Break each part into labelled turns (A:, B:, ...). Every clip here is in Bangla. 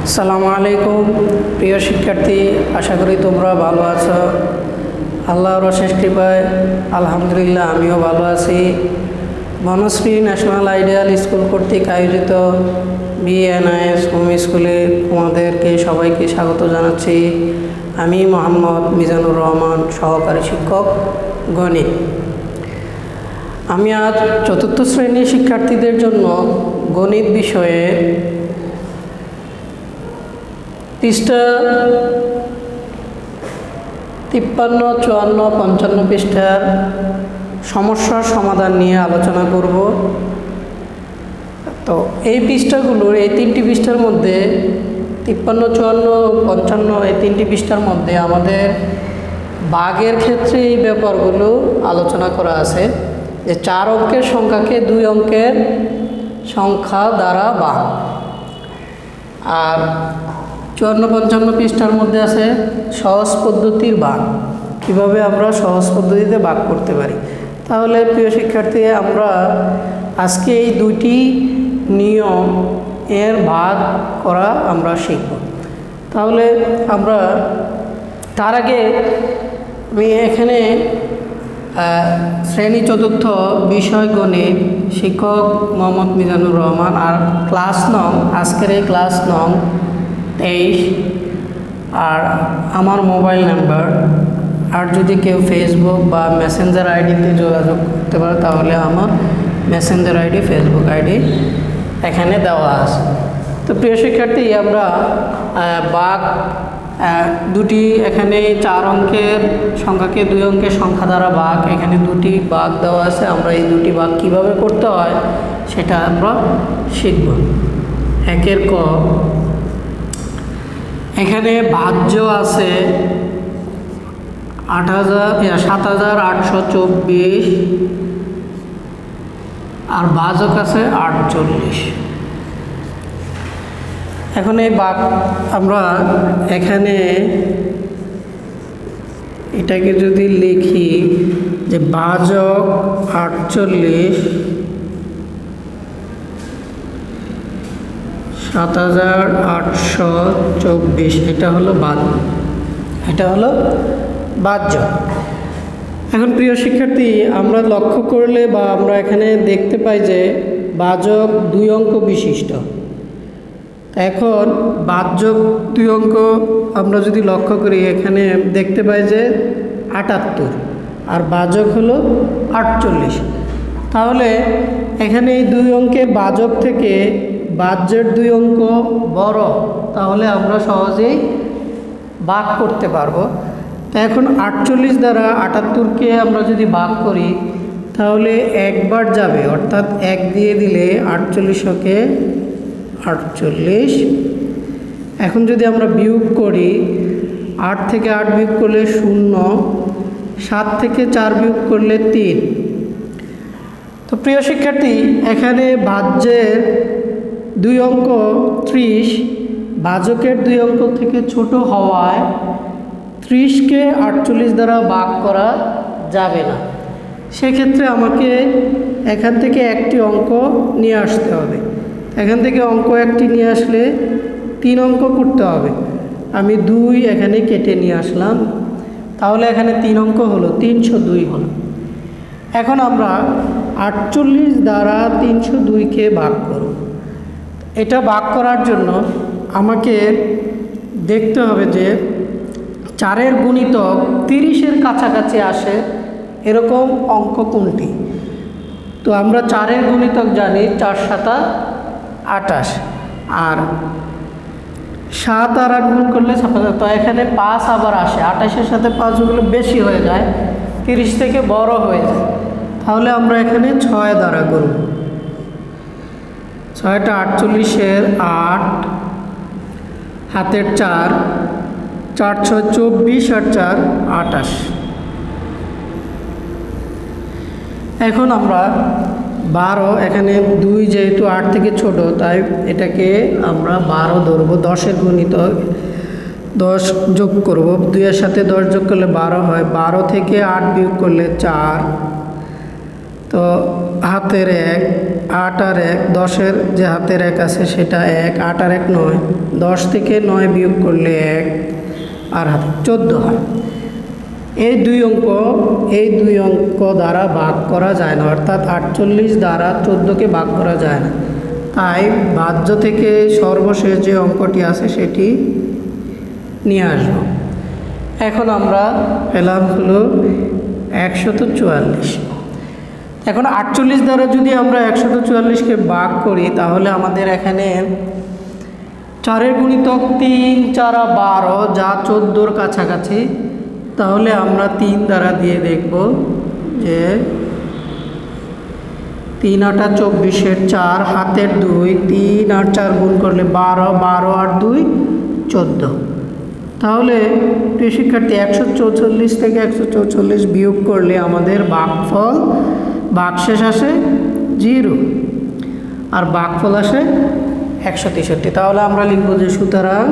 A: আসসালামু আলাইকুম প্রিয় শিক্ষার্থী, আশা করি তোমরা ভালো আছো। আল্লাহর অশেষ কৃপায় আলহামদুলিল্লাহ আমিও ভালো আছি। বনশ্রী ন্যাশনাল আইডিয়াল স্কুল কর্তৃক আয়োজিত বিএনআইএস হোম স্কুলে তোমাদেরকে সবাইকে স্বাগত জানাচ্ছি। আমি মোহাম্মদ মিজানুর রহমান, সহকারী শিক্ষক গণিত। আমি আজ চতুর্থ শ্রেণীর শিক্ষার্থীদের জন্য গণিত বিষয়ে পৃষ্ঠা 53, 54, 55 পৃষ্ঠার সমস্যার সমাধান নিয়ে আলোচনা করব। তো এই পৃষ্ঠাগুলোর এই তিনটি পৃষ্ঠার মধ্যে 53, 54, 55 এই তিনটি পৃষ্ঠার মধ্যে আমাদের ভাগের ক্ষেত্রে এই ব্যাপারগুলো আলোচনা করা আছে, যে 4 অঙ্কের সংখ্যাকে 2 অঙ্কের সংখ্যা দ্বারা ভাগ। আর 54, 55 পৃষ্ঠার মধ্যে আছে সহজ পদ্ধতির ভাগ, কীভাবে আমরা সহজ পদ্ধতিতে ভাগ করতে পারি। তাহলে প্রিয় শিক্ষার্থী, আমরা আজকে এই দুইটি নিয়ম এর ভাগ করা আমরা শিখব। তাহলে আমরা তার আগে আমি এখানে শ্রেণী চতুর্থ বিষয় গণিত শিক্ষক মোহাম্মদ মিজানুর রহমান, আর ক্লাস নং আজকের এই ক্লাস নং 23। আর আমার মোবাইল নাম্বার, আর যদি কেউ ফেসবুক বা মেসেঞ্জার আইডিতে যোগাযোগ করতে পারে তাহলে আমার মেসেঞ্জার আইডি, ফেসবুক আইডি এখানে দেওয়া আছে। তো প্রিয় শিক্ষার্থী, আমরা ভাগ দুটি, এখানে 4 অঙ্কের সংখ্যাকে 2 অঙ্কের সংখ্যা দ্বারা ভাগ, এখানে দুটি ভাগ দেওয়া আছে। আমরা এই দুটি ভাগ কীভাবে করতে হয় সেটা আমরা শিখব। 1 ক, এখানে ভাজ্য আছে 7824 আর ভাজক আছে 48। এখন এই ভাগ আমরা এখানে এটাকে যদি লিখি যে ভাজক 48 7824, এটা হলো ভাজ্য। এখন প্রিয় শিক্ষার্থী, আমরা লক্ষ্য করলে বা আমরা এখানে দেখতে পাই যে ভাজক 2 অঙ্ক বিশিষ্ট। এখন ভাজ্যক 2 অঙ্ক আমরা যদি লক্ষ্য করি, এখানে দেখতে পাই যে 78 আর ভাজক হলো 48। তাহলে এখানে এই 2 অঙ্কের ভাজক থেকে ভাজ্যের 2 অঙ্ক বড়, তাহলে আমরা সহজেই ভাগ করতে পারবো। তো এখন 48 দ্বারা 78কে আমরা যদি ভাগ করি তাহলে একবার যাবে, অর্থাৎ 1 দিয়ে দিলে 48কে 48। এখন যদি আমরা বিয়োগ করি, 8 থেকে 8 বিয়োগ করলে 0, 7 থেকে 4 বিয়োগ করলে 3। তো প্রিয় শিক্ষার্থী, এখানে ভাজ্যের 2 অঙ্ক 30, ভাজকের 2 অঙ্ক থেকে ছোট হওয়ায় 30কে 48 দ্বারা ভাগ করা যাবে না। সেক্ষেত্রে আমাকে এখান থেকে একটি অঙ্ক নিয়ে আসতে হবে। এখান থেকে অঙ্ক একটি নিয়ে আসলে 3 অঙ্ক করতে হবে। আমি 2 এখানে কেটে নিয়ে আসলাম, তাহলে এখানে 3 অঙ্ক হলো, 302 হলো। এখন আমরা 48 দ্বারা 302কে ভাগ করব। এটা ভাগ করার জন্য আমাকে দেখতে হবে যে 4-এর গুণিতক 30-এর কাছাকাছি আসে এরকম অঙ্ক কোনটি। তো আমরা 4-এর গুণিতক জানি, 4 × 7 = 28, আর 7 আর 8 গুণ করলে 57। তো এখানে 5 আবার আসে, 28-এর সাথে 5 গুলো বেশি হয়ে যায়, 30 থেকে বড় হয়ে যায়। তাহলে আমরা এখানে 6 দ্বারা করব। 6টা 48-এর 8, হাতের 4, 4 × 6 = 24 আর 4 = 28। এখন আমরা 12, এখানে 2 যেহেতু 8 থেকে ছোট, তাই এটাকে আমরা 12 ধরব। 10-এর গুণিতক 10 যোগ করব, 2-এর সাথে 10 যোগ করলে 12 হয়। 12 থেকে 8 বিয়োগ করলে 4। তো হাতের 1, 8 আর 1, 10-এর যে হাতের 1 আছে সেটা 1, 8 আর 1 9, 10 থেকে 9 বিয়োগ করলে 1 আর হাতে 14 হয়। এই দুই অঙ্ক দ্বারা ভাগ করা যায় না, অর্থাৎ 48 দ্বারা 14কে ভাগ করা যায় না। তাই বাহ্য থেকে সর্বশেষ যে অঙ্কটি আছে সেটি নিয়ে আসব। এখন আমরা পেলাম হলো 144। এখন 48 দ্বারা যদি আমরা 144কে ভাগ করি তাহলে আমাদের এখানে 4-এর গুণিতক 3, 4 12 যা 14-র কাছাকাছি। তাহলে আমরা 3 দ্বারা দিয়ে দেখব যে 3 8 24-এর 4, হাতের 2, 3 আর 4 গুণ করলে 12, 12 আর 2 14। তাহলে প্রিয় শিক্ষার্থী 144 থেকে 144 বিয়োগ করলে আমাদের ভাগশেষ আসে 0 আর ভাগফল আসে 163। তাহলে আমরা লিখব যে সুতরাং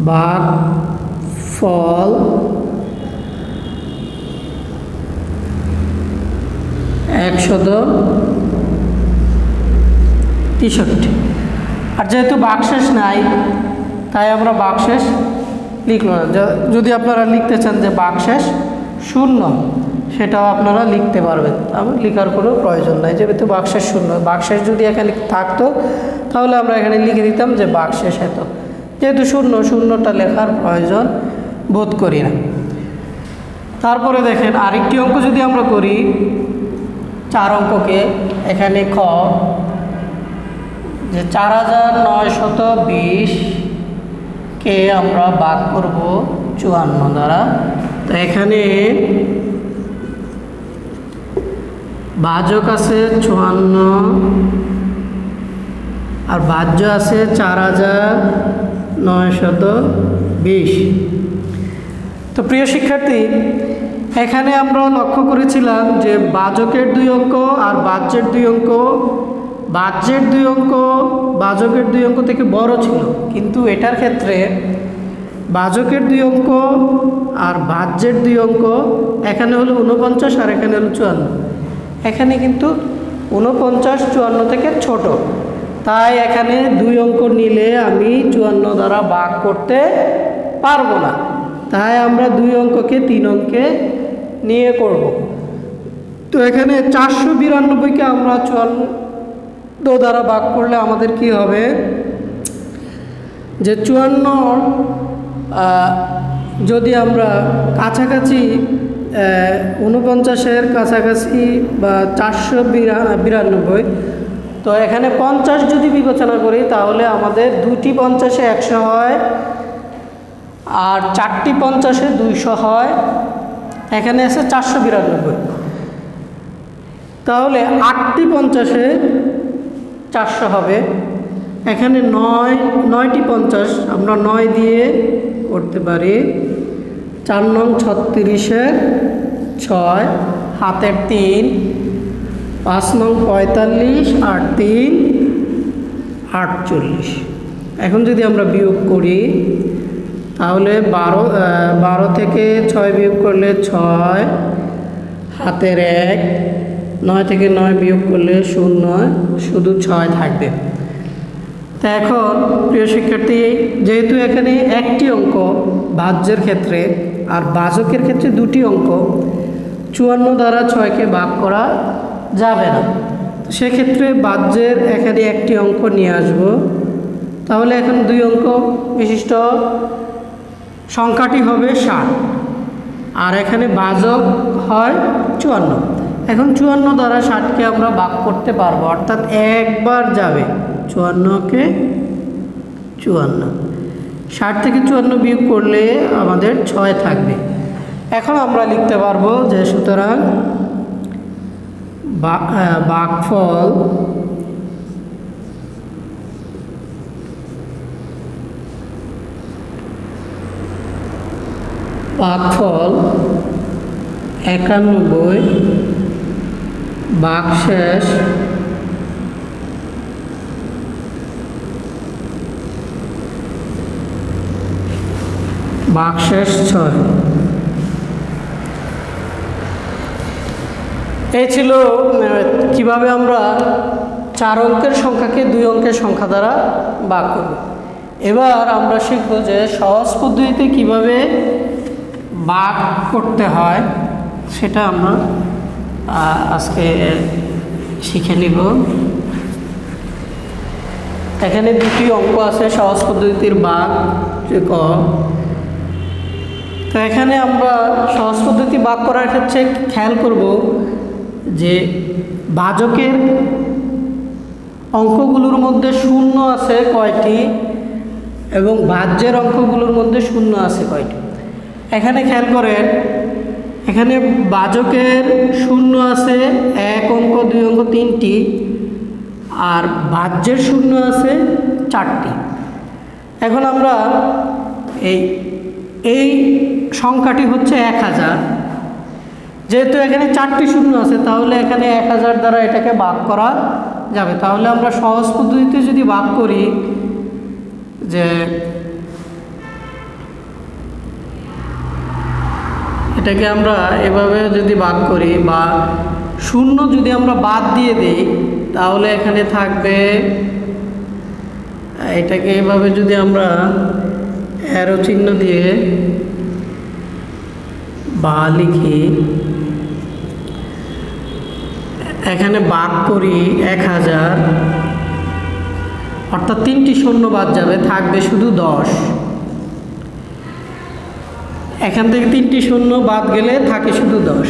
A: ভাগফল 163। আর যেহেতু ভাগশেষ নাই তাই আমরা ভাগশেষ লিখলাম না। যদি আপনারা লিখতে চান যে ভাগশেষ 0, সেটাও আপনারা লিখতে পারবেন, আমার লেখার কোনো প্রয়োজন নাই। যেহেতু ভাগশেষ 0, ভাগশেষ যদি এখানে থাকতো তাহলে আমরা এখানে লিখে দিতাম যে ভাগশেষ এত। যেহেতু 0টা লেখার প্রয়োজন বোধ করি না। তারপরে দেখেন আরেকটি অঙ্ক যদি আমরা করি, 4 অঙ্ককে, এখানে খ যে 4920কে আমরা ভাগ করব 54 দ্বারা। তো এখানে ভাজক আছে 54 আর ভাজ্য আছে 4920। তো প্রিয় শিক্ষার্থী, এখানে আমরা লক্ষ্য করেছিলাম যে ভাজকের 2 অঙ্ক আর ভাজ্যের 2 অঙ্ক, ভাজ্যের 2 অঙ্ক ভাজকের 2 অঙ্ক থেকে বড় ছিল, কিন্তু এটার ক্ষেত্রে ভাজকের 2 অঙ্ক আর ভাজ্যের 2 অঙ্ক এখানে হলো 49 আর এখানে হলো 54। এখানে কিন্তু 49 54 থেকে ছোট, তাই এখানে 2 অঙ্ক নিলে আমি 54 দ্বারা ভাগ করতে পারবো না। তাই আমরা 2 অঙ্ককে 3 অঙ্কে নিয়ে করব। তো এখানে 492কে আমরা 54 দ্বারা ভাগ করলে আমাদের কি হবে যে 54 যদি আমরা কাছাকাছি 49-এর কাছাকাছি বা 492, তো এখানে 50 যদি বিবেচনা করি তাহলে আমাদের 2টি 50-এ 100 হয় আর 4টি 50-এ 200 হয়। এখানে আছে 492। তাহলে 8টি 50-এ 400 হবে। এখানে 9টি 50 আমরা 9 দিয়ে করতে পারি। 4 নং 36-এর 6, হাতের 3, 5 নং 45 আর 3 48। এখন যদি আমরা বিয়োগ করি তাহলে 12 থেকে 6 বিয়োগ করলে 6, হাতের 1, 9 থেকে 9 বিয়োগ করলে 0, শুধু 6 থাকবে। তা এখন প্রিয় শিক্ষার্থী, যেহেতু এখানে একটি অঙ্ক ভাজ্যের ক্ষেত্রে আর ভাজকের ক্ষেত্রে 2টি অঙ্ক, 54 দ্বারা 6কে ভাগ করা যাবে না। সেক্ষেত্রে ভাজ্যের এখানে একটি অঙ্ক নিয়ে আসব। তাহলে এখন 2 অঙ্ক বিশিষ্ট সংখ্যাটি হবে 60 আর এখানে ভাজক হয় 54। এখন 54 দ্বারা 60কে আমরা ভাগ করতে পারবো, অর্থাৎ একবার যাবে 54কে 54। 60 থেকে 54 বিয়োগ করলে আমাদের 6 থাকবে। এখন আমরা লিখতে পারবো যে সুতরাং ভাগফল ভাগফল 91 ভাগশেষ 6। এই ছিল কিভাবে আমরা 4 অঙ্কের সংখ্যাকে 2 অঙ্কের সংখ্যা দ্বারা ভাগ করব। এবার আমরা শিখব যে সহজ পদ্ধতিতে কিভাবে ভাগ করতে হয়, সেটা আমরা আজকে শিখে নিব। এখানে 2টি অঙ্ক আছে সহজ পদ্ধতির ভাগ ক। তো এখানে আমরা সহজ পদ্ধতি ভাগ করার ক্ষেত্রে খেয়াল করব যে ভাজকের অঙ্কগুলোর মধ্যে শূন্য আছে কয়টি এবং ভাজ্যের অঙ্কগুলোর মধ্যে শূন্য আছে কয়টি। এখানে খেয়াল করেন, এখানে ভাজকের শূন্য আছে 1 অঙ্ক, 2 অঙ্ক, 3টি, আর ভাজ্যের শূন্য আছে 4টি। এখন আমরা এই সংখ্যাটি হচ্ছে 1000। যেহেতু এখানে 4টি শূন্য আছে, তাহলে এখানে 1000 দ্বারা এটাকে ভাগ করা যাবে। তাহলে আমরা সহজ পদ্ধতিতে যদি ভাগ করি, যে এটাকে আমরা এভাবে যদি ভাগ করি বা শূন্য যদি আমরা বাদ দিয়ে দিই, তাহলে এখানে থাকবে, এটাকে এভাবে যদি আমরা অ্যারো চিহ্ন দিয়ে বা লিখি, এখানে ভাগ করি 1000, অর্থাৎ 3টি শূন্য বাদ যাবে, থাকবে শুধু 10। এখান থেকে 3টি শূন্য বাদ গেলে থাকে শুধু 10।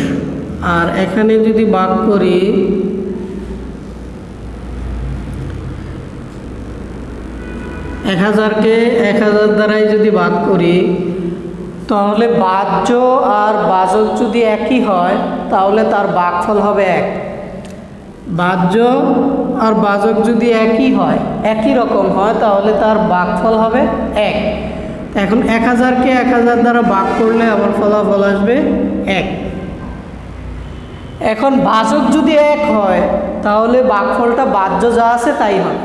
A: আর এখানে যদি ভাগ করি, এক হাজারকে 1000 দ্বারাই যদি ভাগ করি, তাহলে ভাজ্য আর ভাজক যদি একই হয়, তাহলে তার ভাগফল হবে 1। ভাজ্য আর ভাজক যদি একই হয়, একই রকম হয়, তাহলে তার ভাগফল হবে 1। এখন 1000কে 1000 দ্বারা ভাগ করলে আমার ফলাফল আসবে 1। এখন ভাজক যদি 1 হয়, তাহলে ভাগফলটা ভাজ্য যা আছে তাই হবে,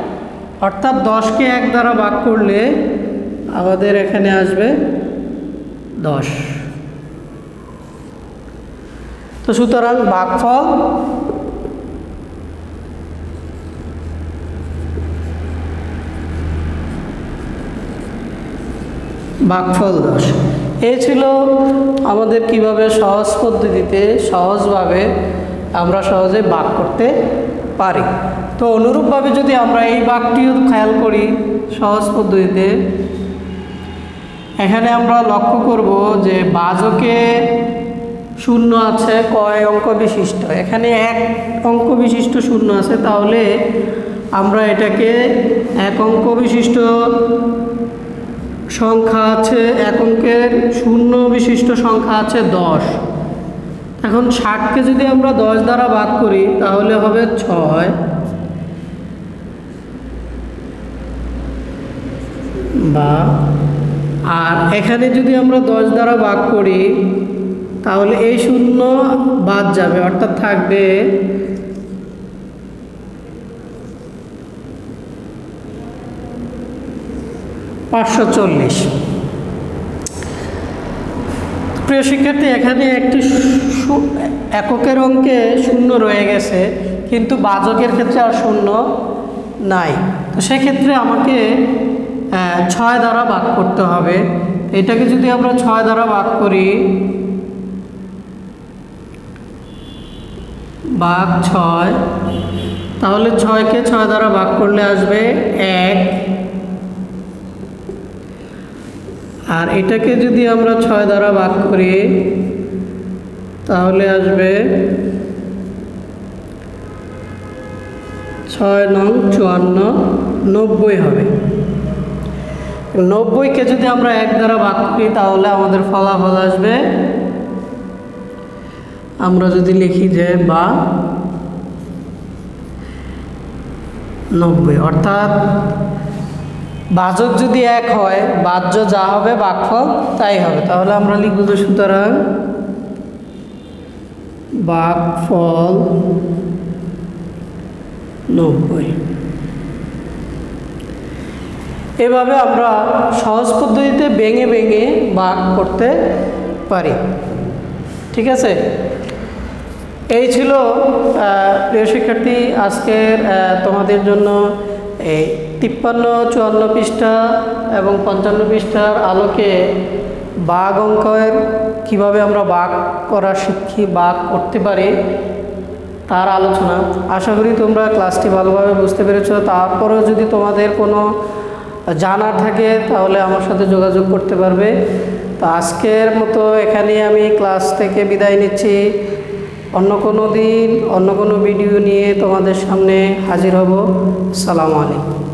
A: অর্থাৎ 10কে 1 দ্বারা ভাগ করলে আমাদের এখানে আসবে 10। তো সুতরাং ভাগফল ভাগফল 10। এই ছিল আমাদের কিভাবে সহজ পদ্ধতিতে সহজভাবে আমরা সহজে ভাগ করতে পারি। তো অনুরূপভাবে যদি আমরা এই ভাগটিও খেয়াল করি সহজ পদ্ধতিতে, এখানে আমরা লক্ষ্য করব যে ভাজকে শূন্য আছে কয় অঙ্ক বিশিষ্ট, এখানে 1 অঙ্ক বিশিষ্ট শূন্য আছে, তাহলে আমরা এটাকে 1 অঙ্ক বিশিষ্ট সংখ্যা আছে, 1 অঙ্কের শূন্য বিশিষ্ট সংখ্যা আছে 10। এখন 60কে যদি আমরা 10 দ্বারা ভাগ করি, তাহলে হবে 6। বা আর এখানে যদি আমরা 10 দ্বারা ভাগ করি, তাহলে এই শূন্য বাদ যাবে, অর্থাৎ থাকবে 540। প্রিয় শিক্ষার্থী, এখানে একটি এককের অঙ্কে শূন্য রয়ে গেছে, কিন্তু ভাজকের ক্ষেত্রে আর শূন্য নাই। তো সেক্ষেত্রে আমাকে 6 দ্বারা ভাগ করতে হবে। এটাকে যদি আমরা 6 দ্বারা ভাগ করি, ভাগ 6, তাহলে 6কে 6 দ্বারা ভাগ করলে আসবে 1। আর এটাকে যদি আমরা 6 দ্বারা ভাগ করি, তাহলে আসবে 6 নং 54, 90 হবে। 90কে যদি আমরা 1 দ্বারা ভাগ করি, তাহলে আমাদের ফলাফল আসবে, আমরা যদি লিখি যে বা 90, অর্থাৎ ভাজক যদি 1 হয়, ভাজ্য যা হবে ভাগফল তাই হবে। তাহলে আমরা লিখব যে সুতরাং ভাগফল 90। এভাবে আমরা সহজ পদ্ধতিতে ভেঙে ভেঙে ভাগ করতে পারি। ঠিক আছে। এই ছিল প্রিয় শিক্ষার্থী আজকের তোমাদের জন্য এই 53-54 পৃষ্ঠা এবং 55 পৃষ্ঠার আলোকে ভাগ অঙ্কের কীভাবে আমরা ভাগ করা শিখি, ভাগ করতে পারি তার আলোচনা। আশা করি তোমরা ক্লাসটি ভালোভাবে বুঝতে পেরেছ। তারপরেও যদি তোমাদের কোনো জানার থাকে তাহলে আমার সাথে যোগাযোগ করতে পারবে। তো আজকের মতো এখানেই আমি ক্লাস থেকে বিদায় নিচ্ছি। অন্য কোনো দিন অন্য কোনো ভিডিও নিয়ে তোমাদের সামনে হাজির হব। আসসালামু আলাইকুম।